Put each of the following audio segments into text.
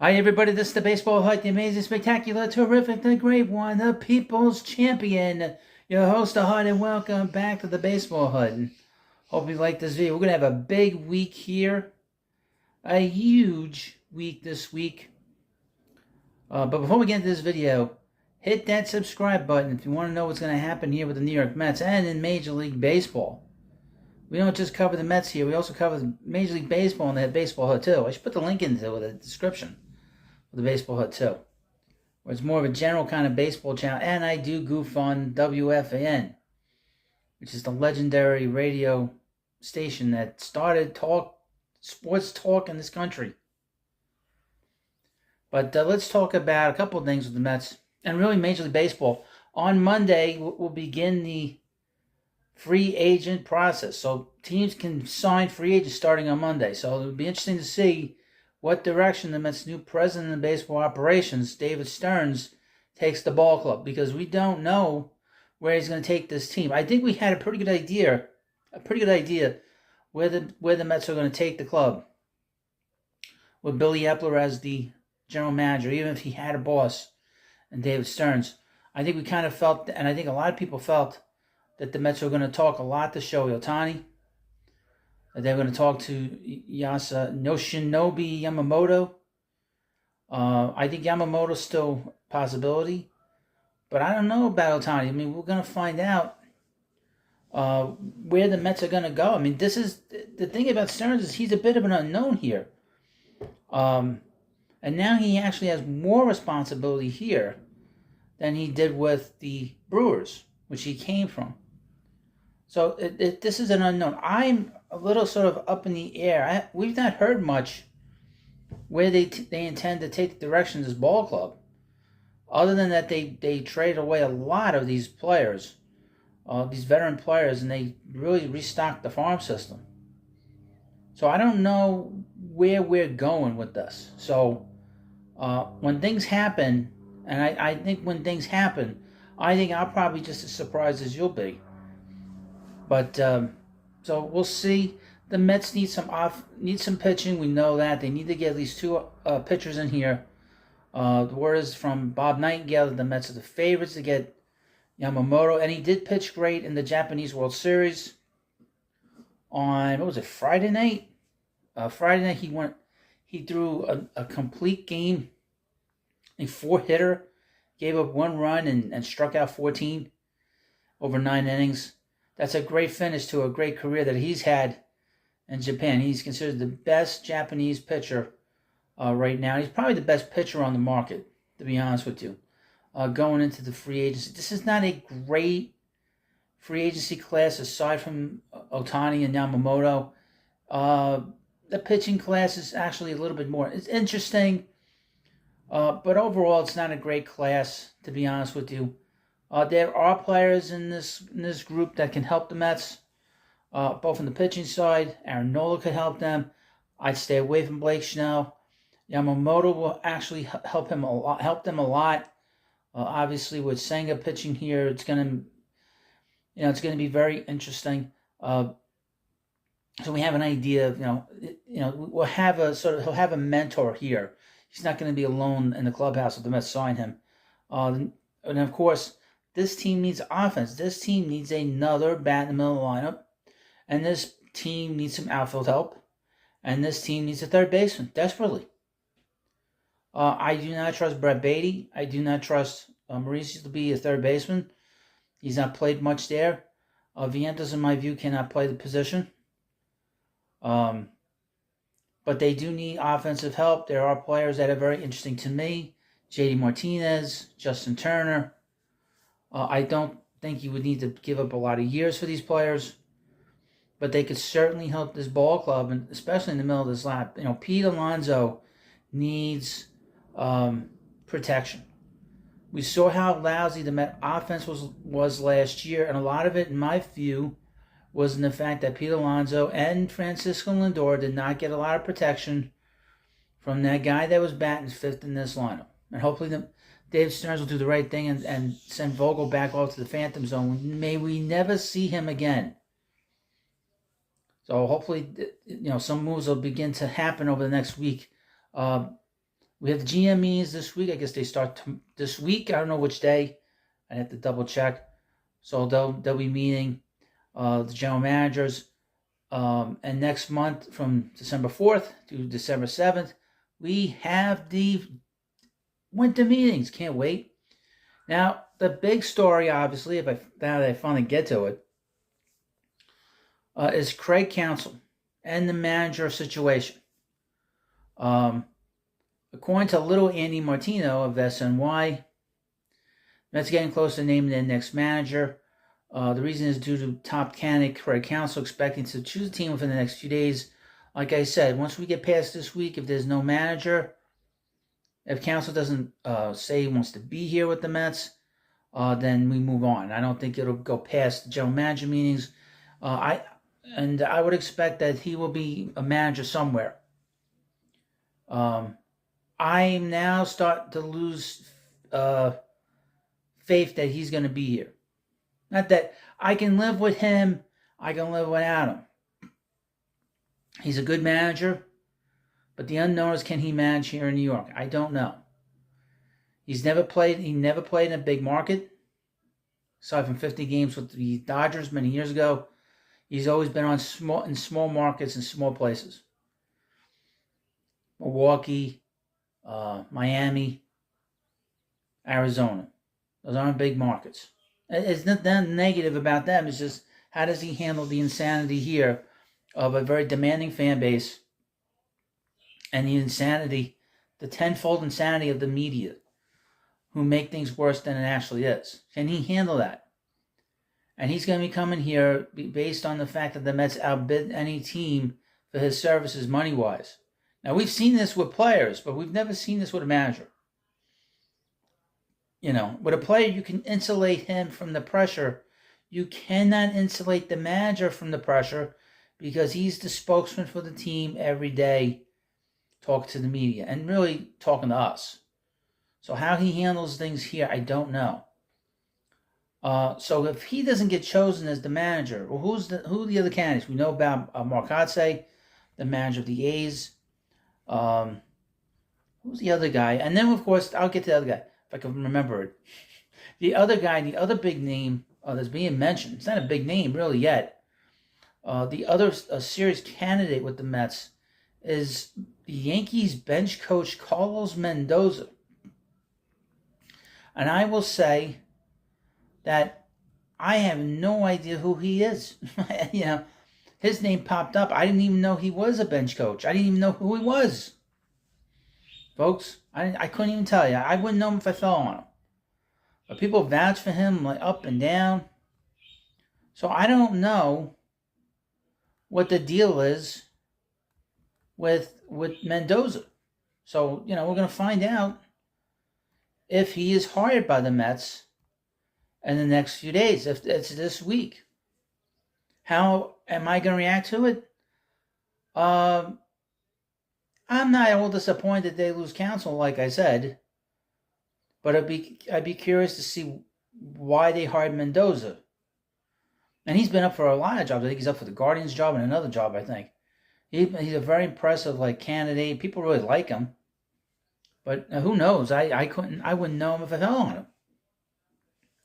Hi, everybody. This is the Baseball Hut, the amazing, spectacular, terrific, the great one, the people's champion. Your host, the Hut, and welcome back to the Baseball Hut. Hope you like this video. We're going to have a big week here, a huge week this week. But before we get into this video, hit that subscribe button if you want to know what's going to happen here with the New York Mets and in Major League Baseball. We don't just cover the Mets here, we also cover Major League Baseball and the Baseball Hut too. I should put the link into the description. The Baseball Hut too, where it's more of a general kind of baseball channel, and I do goof on WFAN, which is the legendary radio station that started sports talk in this country. But let's talk about a couple of things with the Mets and really Major League Baseball. On Monday, we'll begin the free agent process, so teams can sign free agents starting on Monday. So it'll be interesting to see what direction the Mets' new president of baseball operations, David Stearns, takes the ball club, because we don't know where he's going to take this team. I think we had a pretty good idea where the Mets are going to take the club, with Billy Epler as the general manager, even if he had a boss, and David Stearns. I think we kind of felt, and I think a lot of people felt, that the Mets were going to talk a lot to Shohei Ohtani. They're going to talk to Yoshinobu Yamamoto. I think Yamamoto's still a possibility, but I don't know about Ohtani. I mean, we're going to find out where the Mets are going to go. I mean, this is the thing about Stearns, is he's a bit of an unknown here. And now he actually has more responsibility here than he did with the Brewers, which he came from. So this is an unknown. I'm a little sort of up in the air. We've not heard much where they intend to take the direction of this ball club, other than that they traded away a lot of these players, these veteran players, and they really restocked the farm system. So I don't know where we're going with this. So when things happen, and I think when things happen, I think I'll probably just as surprised as you'll be. But so we'll see. The Mets need some pitching. We know that they need to get at least two pitchers in here. The word is from Bob Nightingale that the Mets are the favorites to get Yamamoto, and he did pitch great in the Japanese World Series on, what was it, Friday night? Friday night he threw a complete game, a 4-hitter, gave up 1 run and struck out 14 over 9 innings. That's a great finish to a great career that he's had in Japan. He's considered the best Japanese pitcher right now. He's probably the best pitcher on the market, to be honest with you, going into the free agency. This is not a great free agency class aside from Ohtani and Yamamoto. The pitching class is actually a little bit more. It's interesting, but overall it's not a great class, to be honest with you. There are players in this group that can help the Mets, both on the pitching side. Aaron Nola could help them. I'd stay away from Blake Snell. Yamamoto will actually help them a lot. Obviously, with Senga pitching here, it's going to be very interesting. So we have an idea of, we'll have he'll have a mentor here. He's not going to be alone in the clubhouse if the Mets sign him. And of course, this team needs offense. This team needs another bat in the middle of the lineup. And this team needs some outfield help. And this team needs a third baseman, desperately. I do not trust Brett Beatty. I do not trust Mauricio to be a third baseman. He's not played much there. Vientos, in my view, cannot play the position. But they do need offensive help. There are players that are very interesting to me. JD Martinez, Justin Turner. I don't think you would need to give up a lot of years for these players, but they could certainly help this ball club, and especially in the middle of this lap. Pete Alonso needs protection. We saw how lousy the Met offense was last year, and a lot of it, in my view, was in the fact that Pete Alonso and Francisco Lindor did not get a lot of protection from that guy that was batting 5th in this lineup. And hopefully Dave Stearns will do the right thing and send Vogel back off to the Phantom Zone. May we never see him again. So hopefully, some moves will begin to happen over the next week. We have the GM meetings this week. I guess they start this week. I don't know which day. I have to double check. So they'll be meeting the general managers. And next month, from December 4th to December 7th, we have the winter meetings. Can't wait. Now, the big story, obviously, now that I finally get to it, is Craig Counsell and the manager situation. According to little Andy Martino of SNY, Mets getting close to naming their next manager. The reason is due to top candidate Craig Counsell expecting to choose a team within the next few days. Like I said, once we get past this week, if there's no manager, if Counsell doesn't say he wants to be here with the Mets, then we move on. I don't think it'll go past the general manager meetings. I would expect that he will be a manager somewhere. I'm now starting to lose faith that he's going to be here. Not that I can live with him, I can live without him. He's a good manager, but the unknown is, can he manage here in New York? I don't know. He never played in a big market. Aside from 50 games with the Dodgers many years ago, he's always been in small markets and small places. Milwaukee, Miami, Arizona. Those aren't big markets. It's nothing negative about them. It's just, how does he handle the insanity here of a very demanding fan base and the tenfold insanity of the media, who make things worse than it actually is? Can he handle that? And he's going to be coming here based on the fact that the Mets outbid any team for his services money-wise. Now, we've seen this with players, but we've never seen this with a manager. With a player, you can insulate him from the pressure. You cannot insulate the manager from the pressure, because he's the spokesman for the team every day, talking to the media and really talking to us. So how he handles things here, I don't know. So if he doesn't get chosen as the manager, well, who are the other candidates? We know about Mark Kotsay, the manager of the A's. Who's the other guy? And then, of course, I'll get to the other guy, if I can remember it. The other guy, the other big name that's being mentioned, it's not a big name really yet. The other serious candidate with the Mets is the Yankees bench coach Carlos Mendoza. And I will say that I have no idea who he is. His name popped up. I didn't even know he was a bench coach. I didn't even know who he was. Folks, I couldn't even tell you. I wouldn't know him if I fell on him. But people vouch for him like up and down. So I don't know what the deal is with Mendoza. So, we're going to find out if he is hired by the Mets in the next few days, if it's this week. How am I going to react to it? I'm not all disappointed they lose Counsell, like I said, but I'd be curious to see why they hired Mendoza. And he's been up for a lot of jobs. I think he's up for the Guardians job and another job, I think. He's a very impressive candidate. People really like him. But who knows? I wouldn't know him if I fell on him,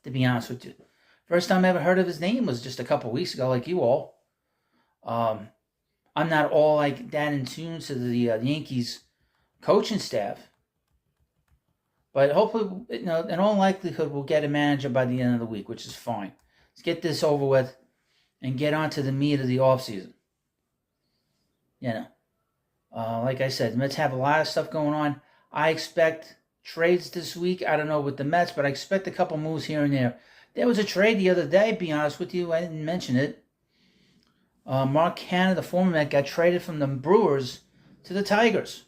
to be honest with you. First time I ever heard of his name was just a couple weeks ago, like you all. I'm not all like that in tune to the Yankees coaching staff. But hopefully, in all likelihood, we'll get a manager by the end of the week, which is fine. Let's get this over with and get on to the meat of the offseason. Like I said, the Mets have a lot of stuff going on. I expect trades this week. I don't know with the Mets, but I expect a couple moves here and there. There was a trade the other day, to be honest with you. I didn't mention it. Mark Canha, the former Met, got traded from the Brewers to the Tigers.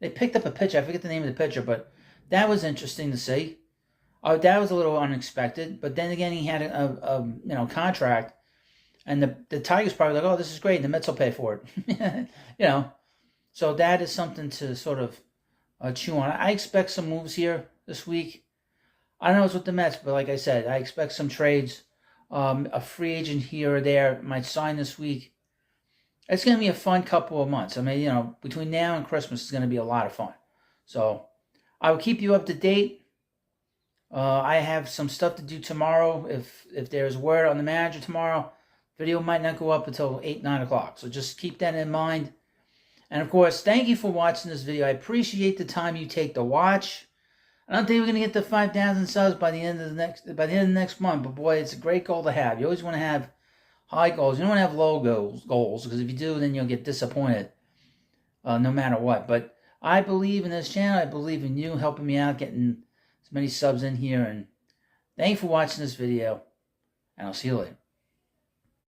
They picked up a pitcher. I forget the name of the pitcher, but that was interesting to see. That was a little unexpected. But then again, he had a contract, and the Tigers probably like, oh, this is great. And the Mets will pay for it. So that is something to sort of chew on. I expect some moves here this week. I don't know what's with the Mets, but like I said, I expect some trades. A free agent here or there might sign this week. It's going to be a fun couple of months. I mean, between now and Christmas, it's going to be a lot of fun. So I will keep you up to date. I have some stuff to do tomorrow. If there's word on the manager tomorrow, video might not go up until 8, 9 o'clock. So just keep that in mind. And of course, thank you for watching this video. I appreciate the time you take to watch. I don't think we're gonna get to 5,000 subs by the end of the next month. But boy, it's a great goal to have. You always want to have high goals. You don't want to have low goals, because if you do, then you'll get disappointed no matter what. But I believe in this channel. I believe in you helping me out, getting as many subs in here. And thank you for watching this video, and I'll see you later.